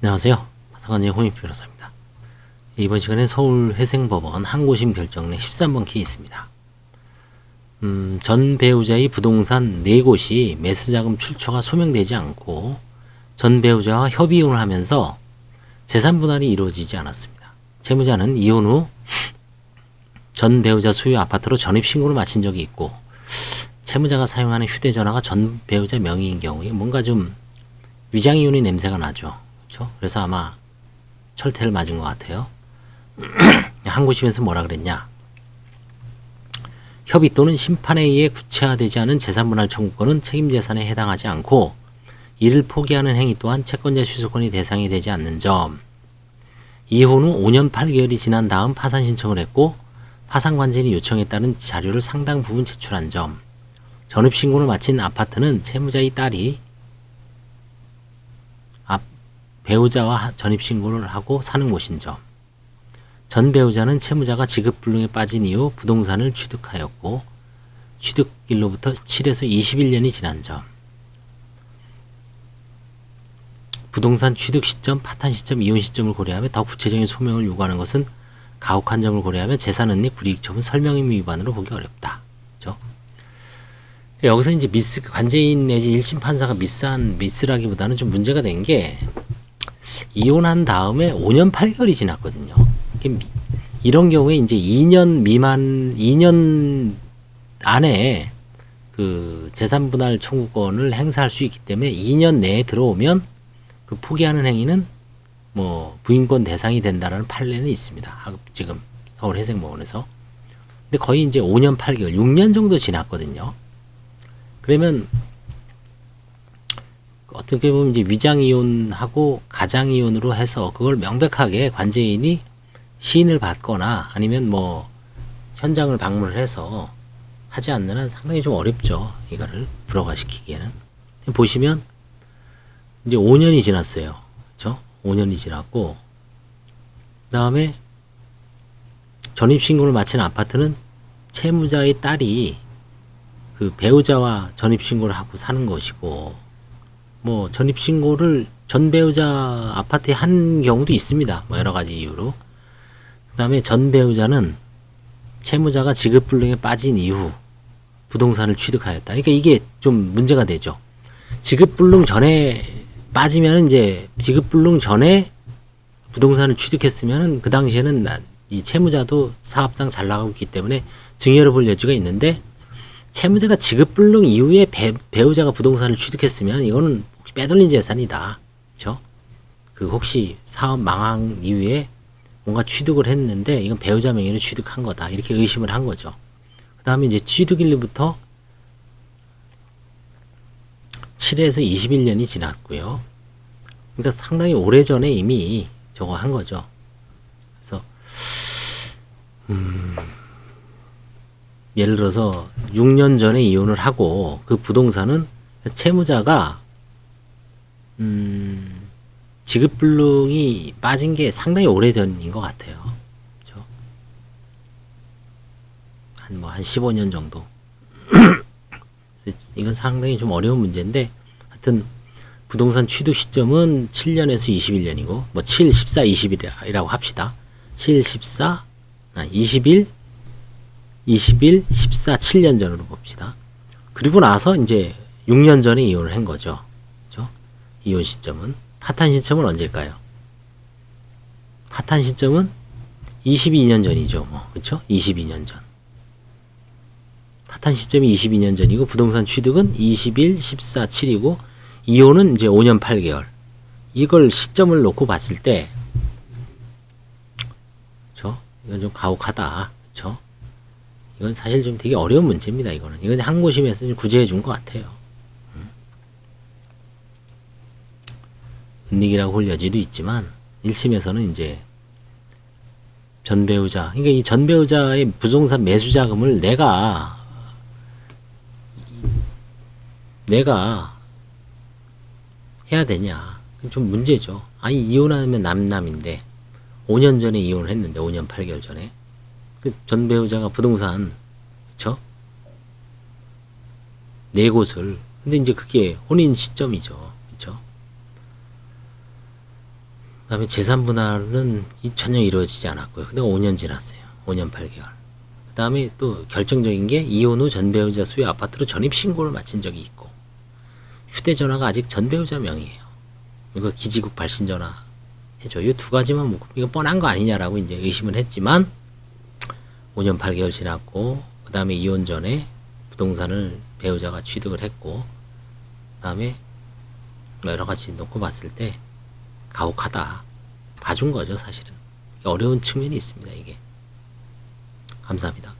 안녕하세요. 파사관의 홍익표 변호사입니다. 이번 시간에 서울회생법원 항고심 결정 내 13번 케이스입니다. 전 배우자의 부동산 4곳이 매수자금 출처가 소명되지 않고 전 배우자와 협의혼을 하면서 재산 분할이 이루어지지 않았습니다. 채무자는 이혼 후 전 배우자 소유 아파트로 전입신고를 마친 적이 있고 채무자가 사용하는 휴대전화가 전 배우자 명의인 경우에 뭔가 좀 위장이혼의 냄새가 나죠. 그렇죠? 그래서 아마 철퇴를 맞은 것 같아요. 항고심에서 뭐라 그랬냐? 협의 또는 심판에 의해 구체화되지 않은 재산분할 청구권은 책임재산에 해당하지 않고 이를 포기하는 행위 또한 채권자 취소권이 대상이 되지 않는 점. 이혼 후 5년 8개월이 지난 다음 파산 신청을 했고 파산관제인이 요청에 따른 자료를 상당 부분 제출한 점. 전입신고를 마친 아파트는 채무자의 딸이 배우자와 전입신고를 하고 사는 곳인 점. 전 배우자는 채무자가 지급불능에 빠진 이후 부동산을 취득하였고 취득일로부터 7에서 21년이 지난 점. 부동산 취득 시점, 파탄 시점, 이혼 시점을 고려하며 더 구체적인 소명을 요구하는 것은 가혹한 점을 고려하며 재산은닉 불이익처분 설명의무 위반으로 보기 어렵다. 그렇죠? 여기서 이제 관제인 내지 1심 판사가 미스라기보다는 좀 문제가 된 게 이혼한 다음에 5년 8개월이 지났거든요. 이런 경우에 이제 2년 안에 그 재산분할 청구권을 행사할 수 있기 때문에 2년 내에 들어오면 그 포기하는 행위는 뭐 부인권 대상이 된다라는 판례는 있습니다. 지금 서울회생법원에서. 근데 거의 이제 5년 8개월, 6년 정도 지났거든요. 그러면 어떻게 보면 이제 위장이혼하고 가장이혼으로 해서 그걸 명백하게 관제인이 시인을 받거나 아니면 뭐 현장을 방문을 해서 하지 않는 한 상당히 좀 어렵죠. 이거를 불허가시키기에는. 보시면 이제 5년이 지났어요. 그렇죠? 5년이 지났고 그 다음에 전입신고를 마친 아파트는 채무자의 딸이 그 배우자와 전입신고를 하고 사는 것이고 뭐 전입신고를 전 배우자 아파트에 한 경우도 있습니다. 뭐 여러 가지 이유로. 그 다음에 전 배우자는 채무자가 지급불능에 빠진 이후 부동산을 취득하였다. 그러니까 이게 좀 문제가 되죠. 지급불능 전에 빠지면 이제 지급불능 전에 부동산을 취득했으면 그 당시에는 이 채무자도 사업상 잘 나가고 있기 때문에 증여를 볼 여지가 있는데 채무자가 지급불능 이후에 배우자가 부동산을 취득했으면 이거는 혹시 빼돌린 재산이다. 그렇죠? 그 혹시 사업 망한 이후에 뭔가 취득을 했는데 이건 배우자 명의로 취득한 거다. 이렇게 의심을 한 거죠. 그 다음에 이제 취득일로부터 7에서 21년이 지났고요. 그러니까 상당히 오래전에 이미 저거 한 거죠. 그래서 예를 들어서 6년 전에 이혼을 하고 그 부동산은 채무자가 지급불능이 빠진 게 상당히 오래전인 것 같아요. 그렇죠? 한 15년 정도. 이건 상당히 좀 어려운 문제인데 하여튼 부동산 취득 시점은 7년에서 21년이고 뭐 7, 14, 20이라고 합시다. 7, 14, 21, 21, 14, 7년 전으로 봅시다. 그리고 나서 이제 6년 전에 이혼을 한 거죠. 그렇죠? 이혼 시점은. 파탄 시점은 언제일까요? 파탄 시점은 22년 전이죠. 뭐. 그렇죠? 22년 전. 파탄 시점이 22년 전이고 부동산 취득은 21, 14, 7이고 이혼은 이제 5년 8개월. 이걸 시점을 놓고 봤을 때 그렇죠? 이건 좀 가혹하다. 그렇죠? 이건 사실 좀 되게 어려운 문제입니다. 이건 항고심에서 좀 구제해 준 것 같아요. 은닉이라고 볼 여지도 있지만 1심에서는 이제 전 배우자, 그러니까 이 전 배우자의 부동산 매수 자금을 내가 해야 되냐. 좀 문제죠. 아니, 이혼하면 남남인데, 5년 전에 이혼을 했는데, 5년 8개월 전에. 그 전 배우자가 부동산, 그쵸? 4곳을. 근데 이제 그게 혼인 시점이죠. 그쵸? 그다음에 재산 분할은 2000년 이루어지지 않았고요. 근데 5년 지났어요. 5년 8개월. 그다음에 또 결정적인 게 이혼 후 전 배우자 소유 아파트로 전입 신고를 마친 적이 있고 휴대전화가 아직 전 배우자 명의예요. 이거 기지국 발신전화 해줘. 이 두 가지만 뭐 이거 뻔한 거 아니냐라고 이제 의심을 했지만 5년 8개월 지났고 그다음에 이혼 전에 부동산을 배우자가 취득을 했고 그다음에 여러 가지 놓고 봤을 때 가혹하다. 봐준 거죠, 사실은. 어려운 측면이 있습니다, 이게. 감사합니다.